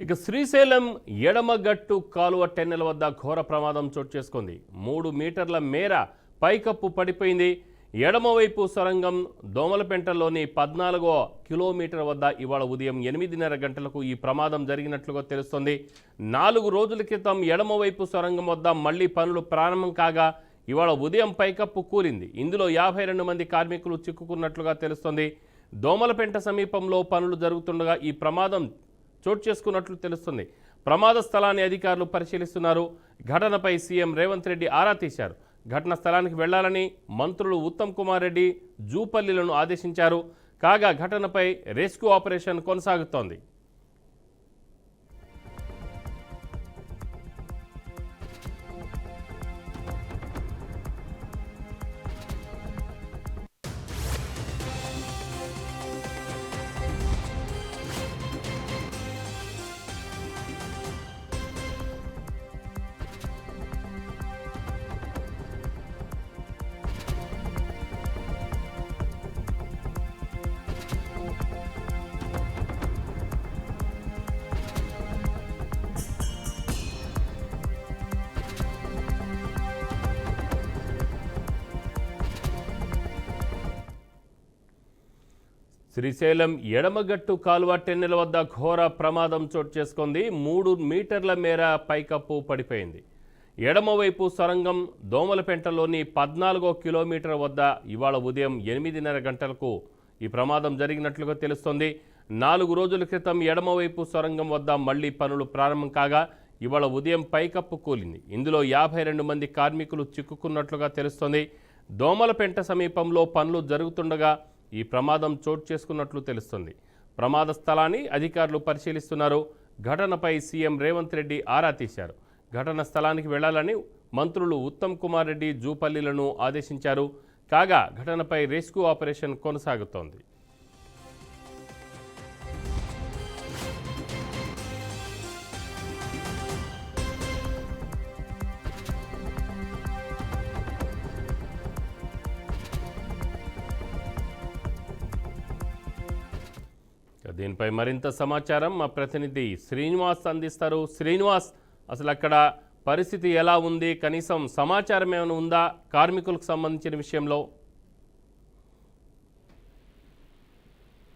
ఇక శ్రీశైలం ఎడమగట్టు కాలువ టెన్నెల వద్ద ఘోర ప్రమాదం చోటు చేసుకుంది. 3 మీటర్ల మేర పైకప్పు పడిపోయింది. ఎడమవైపు సొరంగం దోమలపెంటలోని 14వ కిలోమీటర్ వద్ద ఇవాళ ఉదయం 8:30 గంటలకు ఈ ప్రమాదం జరిగినట్లుగా తెలుస్తోంది. 4 రోజుల క్రితం ఎడమవైపు సొరంగం వద్ద మళ్లీ పనులు ప్రారంభం కాగా ఇవాళ ఉదయం పైకప్పు కూలింది. ఇందులో 52 మంది కార్మికులు చిక్కుకున్నట్లుగా తెలుస్తోంది. దోమలపెంట సమీపంలో పనులు జరుగుతుండగా ఈ ప్రమాదం చోటు చేసుకున్నట్లు తెలుస్తుంది. ప్రమాద స్థలాన్ని అధికారులు పరిశీలిస్తున్నారు. ఘటనపై సీఎం రేవంత్ రెడ్డి ఆరా తీశారు. ఘటన స్థలానికి వెళ్లాలని మంత్రులు ఉత్తమ్ కుమార్ రెడ్డి, జూపల్లిలను ఆదేశించారు. కాగా ఘటనపై రెస్క్యూ ఆపరేషన్ కొనసాగుతోంది. శ్రీశైలం ఎడమగట్టు కాలువ టెన్నెల వద్ద ఘోర ప్రమాదం చోటు చేసుకుంది. 3 మీటర్ల మేర పైకప్పు పడిపోయింది. ఎడమవైపు సొరంగం దోమలపెంటలోని 14వ కిలోమీటర్ వద్ద ఇవాళ ఉదయం 8:30 గంటలకు ఈ ప్రమాదం జరిగినట్లుగా తెలుస్తోంది. 4 రోజుల క్రితం ఎడమవైపు సొరంగం వద్ద మళ్లీ పనులు ప్రారంభం కాగా ఇవాళ ఉదయం పైకప్పు కూలింది. ఇందులో 52 మంది కార్మికులు చిక్కుకున్నట్లుగా తెలుస్తోంది. దోమలపెంట సమీపంలో పనులు జరుగుతుండగా ఈ ప్రమాదం చోటు చేసుకున్నట్లు తెలుస్తుంది. ప్రమాద స్థలాన్ని అధికారులు పరిశీలిస్తున్నారు. ఘటనపై సీఎం రేవంత్ రెడ్డి ఆరా తీశారు. ఘటన స్థలానికి వెళ్లాలని మంత్రులు ఉత్తమ్ కుమార్ రెడ్డి, జూపల్లిలను ఆదేశించారు. కాగా ఘటనపై రెస్క్యూ ఆపరేషన్ కొనసాగుతోంది. దీనిపై మరింత సమాచారం మా ప్రతినిధి శ్రీనివాస్ అందిస్తారు. శ్రీనివాస్, అసలు అక్కడ పరిస్థితి ఎలా ఉంది? కనీసం సమాచారం ఏమైనా ఉందా కార్మికులకు సంబంధించిన విషయంలో?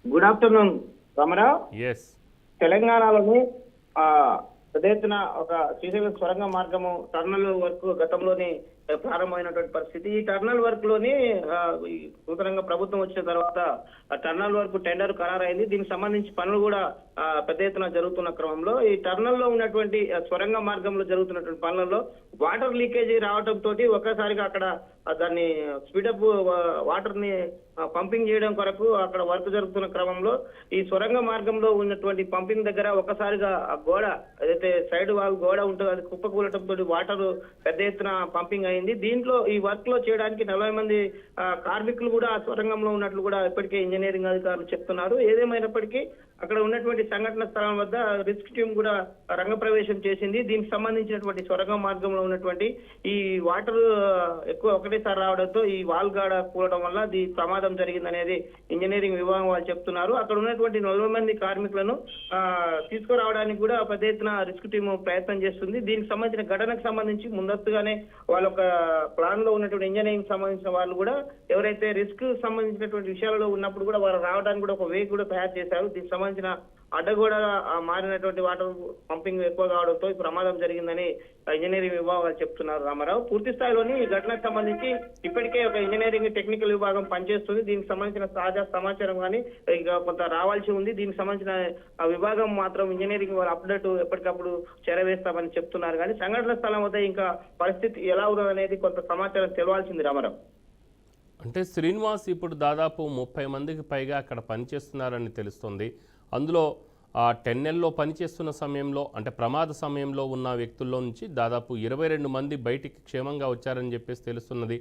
Good afternoon Ramarao. ఎస్, తెలంగాణలోని పెద్ద ఎత్తున ఒక శ్రీశైలం సొరంగ మార్గము టర్నల్ వర్క్ గతంలోని ప్రారంభమైనటువంటి పరిస్థితి. ఈ టర్నల్ వర్క్ లోని నూతనంగా ప్రభుత్వం వచ్చిన తర్వాత టర్నల్ వర్క్ టెండర్ ఖరారైంది. దీనికి సంబంధించి పనులు కూడా పెద్ద ఎత్తున జరుగుతున్న క్రమంలో ఈ టర్నల్ లో ఉన్నటువంటి సొరంగ మార్గంలో జరుగుతున్నటువంటి పనులలో వాటర్ లీకేజీ రావడంతో ఒక్కసారిగా అక్కడ దాన్ని స్పీడప్ వాటర్ ని పంపింగ్ చేయడం కొరకు అక్కడ వర్క్ జరుగుతున్న క్రమంలో ఈ సొరంగ మార్గంలో ఉన్నటువంటి పంపింగ్ దగ్గర ఒక్కసారిగా గోడ ఏదైతే సైడ్ వాల్ గోడ ఉంటుందో అది కుప్పకూలటంతో వాటర్ పెద్ద ఎత్తున పంపింగ్ అయింది. దీంట్లో ఈ వర్క్ లో చేయడానికి 40 మంది కార్మికులు కూడా సొరంగంలో ఉన్నట్లు కూడా ఇప్పటికే ఇంజనీరింగ్ అధికారులు చెప్తున్నారు. ఏదేమైనప్పటికీ అక్కడ ఉన్నటువంటి సంఘటన స్థలం వద్ద రిస్క్ టీం కూడా రంగప్రవేశం చేసింది. దీనికి సంబంధించినటువంటి సొరంగ మార్గంలో ఉన్నటువంటి ఈ వాటర్ ఎక్కువ ఒకటేసారి రావడంతో ఈ వాల్ గాడ కూలడం వల్ల ఈ ప్రమాదం జరిగిందనేది ఇంజనీరింగ్ విభాగం వాళ్ళు చెప్తున్నారు. అక్కడ ఉన్నటువంటి 40 మంది కార్మికులను తీసుకురావడానికి కూడా పెద్ద ఎత్తున రిస్క్ టీం ప్రయత్నం చేస్తుంది. దీనికి సంబంధించిన ఘటనకు సంబంధించి ముందస్తుగానే వాళ్ళ ఒక ప్లాన్ లో ఉన్నటువంటి ఇంజనీరింగ్ సంబంధించిన వాళ్ళు కూడా ఎవరైతే రిస్క్ సంబంధించినటువంటి విషయాలలో ఉన్నప్పుడు కూడా వాళ్ళు రావడానికి కూడా ఒక వే కూడా తయారు చేశారు. దీనికి సంబంధించిన అడ్డగోడ మారినటువంటి వాటర్ పంపింగ్ ఎక్కువ కావడంతో ఈ ప్రమాదం జరిగిందని ఇంజనీరింగ్ విభాగాలు చెప్తున్నారు రామారావు. పూర్తి స్థాయిలోని ఈ ఘటనకు సంబంధించి ఇప్పటికే ఒక ఇంజనీరింగ్ టెక్నికల్ విభాగం పనిచేస్తుంది. దీనికి సంబంధించిన తాజా సమాచారం కానీ ఇక కొంత రావాల్సి ఉంది. దీనికి సంబంధించిన విభాగం మాత్రం ఇంజనీరింగ్ వాళ్ళు అప్డేట్ ఎప్పటికప్పుడు చేరవేస్తామని చెప్తున్నారు. కానీ సంఘటన స్థలం వద్ద ఇంకా పరిస్థితి ఎలా ఉన్నదనేది కొంత సమాచారం తెలవాల్సింది రామారావు. అంటే శ్రీనివాస్, ఇప్పుడు దాదాపు 30 మందికి పైగా అక్కడ పనిచేస్తున్నారని తెలుస్తుంది. అందులో ఆ టెన్నెల్లో పనిచేస్తున్న సమయంలో అంటే ప్రమాద సమయంలో ఉన్న వ్యక్తుల్లో నుంచి దాదాపు 22 మంది బయటికి క్షేమంగా వచ్చారని చెప్పేసి తెలుస్తున్నది.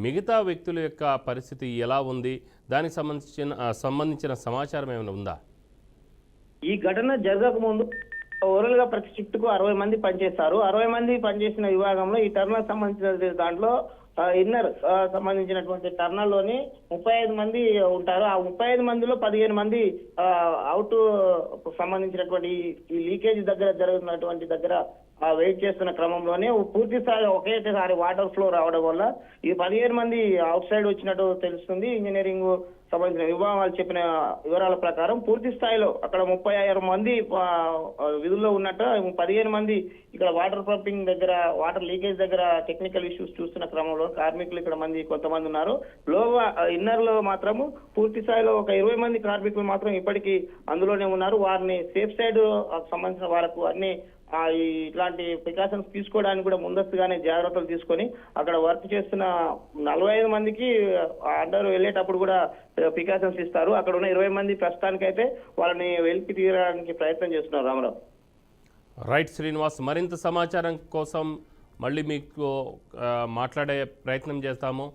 మిగతా వ్యక్తుల యొక్క పరిస్థితి ఎలా ఉంది? దానికి సంబంధించిన సమాచారం ఏమైనా ఉందా? ఈ ఘటన జరగక ముందు ఓవరాల్ గా ప్రతి షిఫ్ట్ కు 60 మంది పనిచేస్తారు. 60 మంది పనిచేసిన విభాగంలో ఈ టర్నల్ సంబంధించిన దాంట్లో ఇన్నర్ సంబంధించినటువంటి టర్నల్లోని 35 మంది ఉంటారు. ఆ 35 మందిలో 15 మంది అవుట్ సంబంధించినటువంటి ఈ లీకేజ్ దగ్గర జరుగుతున్నటువంటి దగ్గర వెయిట్ చేస్తున్న క్రమంలోనే పూర్తి స్థాయిలో ఒకేసారి వాటర్ ఫ్లో రావడం వల్ల ఈ 15 మంది అవుట్ సైడ్ వచ్చినట్టు తెలుస్తుంది. ఇంజనీరింగ్ సంబంధించిన విభాగాలు చెప్పిన వివరాల ప్రకారం పూర్తి స్థాయిలో అక్కడ 36 మంది విధుల్లో ఉన్నట్టు 15 మంది ఇక్కడ వాటర్ పంపింగ్ దగ్గర వాటర్ లీకేజ్ దగ్గర టెక్నికల్ ఇష్యూస్ చూస్తున్న క్రమంలో కార్మికులు ఇక్కడ కొంతమంది ఉన్నారు. ఇన్నర్ లో మాత్రము పూర్తి స్థాయిలో ఒక 20 మంది కార్మికులు మాత్రం ఇప్పటికీ అందులోనే ఉన్నారు. వారిని సేఫ్ సైడ్ సంబంధించిన వారికి అన్ని ఇట్లాంటి ప్రికాషన్స్ తీసుకోవడానికి కూడా ముందస్తుగానే జాగ్రత్తలు తీసుకొని అక్కడ వర్క్ చేస్తున్న 45 మందికి అండర్ వెళ్ళేటప్పుడు కూడా ప్రికాషన్స్ ఇస్తారు. అక్కడ ఉన్న 20 మంది ప్రస్తుతానికైతే వాళ్ళని వెలికి తీయడానికి ప్రయత్నం చేస్తున్నారు. రామారావు. రైట్ శ్రీనివాస్, మరింత సమాచారం కోసం మళ్ళీ మీకు మాట్లాడే ప్రయత్నం చేస్తాము.